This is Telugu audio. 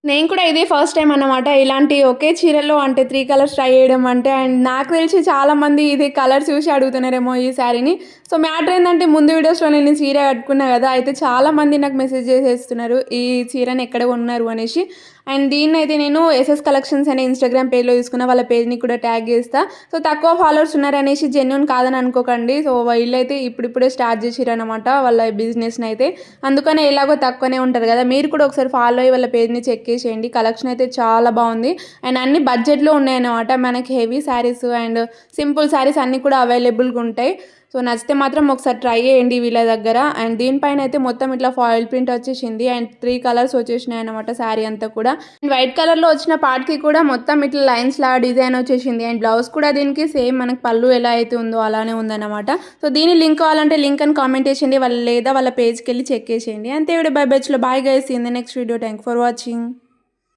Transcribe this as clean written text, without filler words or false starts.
నేను కూడా ఇదే ఫస్ట్ టైమ్ అన్నమాట. ఇలాంటి ఒకే చీరలో అంటే 3 కలర్స్ ట్రై చేయడం అంటే అండ్ నాకు తెలిసి చాలామంది ఇది కలర్ చూసి అడుగుతున్నారేమో ఈ శారీని. సో, మ్యాటర్ ఏందంటే ముందు వీడియోస్‌లో నేను చీర కట్టుకున్నా గదా! అయితే చాలామంది నాకు మెసేజ్ చేసేస్తున్నారు. ఈ చీరని ఎక్కడ కొన్నారు అనేసి. అండ్ దీన్నయితే నేను ఎస్ఎస్ కలెక్షన్స్ అనే ఇన్‌స్టాగ్రామ్ పేజ్‌లో తీసుకున్న. వాళ్ళ పేజ్‌ని కూడా ట్యాగ్ చేస్తా. సో, తక్కువ ఫాలోవర్స్ ఉన్నారనేసి జెన్యూన్ కాదని అనుకోకండి. సో, వీళ్ళైతే ఇప్పుడిప్పుడే స్టార్ట్ చేసిర్రనమాట వాళ్ళ బిజినెస్‌నైతే. అందుకనే ఎలాగో తక్కువనే ఉంటది గదా! మీరు కూడా ఒకసారి ఫాలో అయ్యి వాళ్ళ పేజ్‌ని చెక్ చేసేయండి. కలెక్షన్ అయితే చాలా బావుంది. అండ్ అన్నీ బడ్జెట్‌లో ఉన్నాయన్నమాట. మనకి heavy saris and simple saris అన్నీ కూడా అవైలబుల్‌గా ఉంటాయి. సో, నచ్చితే మాత్రం ఒకసారి ట్రై చేయండి వీళ్ళ దగ్గర. అండ్ దీనిపైనైతే మొత్తం ఇట్లా ఫాయిల్ ప్రింట్ వచ్చేసింది. అండ్ 3 కలర్స్ వచ్చేసినాయన్నమాట శారీ అంతా కూడా. అండ్ వైట్ కలర్‌లో వచ్చిన పార్ట్‌కి కూడా మొత్తం ఇట్లా లైన్స్‌లా డిజైన్ వచ్చేసింది. అండ్ బ్లౌజ్ కూడా దీనికి సేమ్ మనకి పళ్ళు ఎలా అయితే ఉందో అలానే ఉందన్నమాట. సో, దీని లింక్ కావాలంటే లింక్ అని కామెంట్ చేసేయండి. లేదా వాళ్ళ పేజ్‌కెళ్ళి చెక్ చేసేయండి. అంతే video bye bye. Bye guys. See you in the next video. Thanks for watching.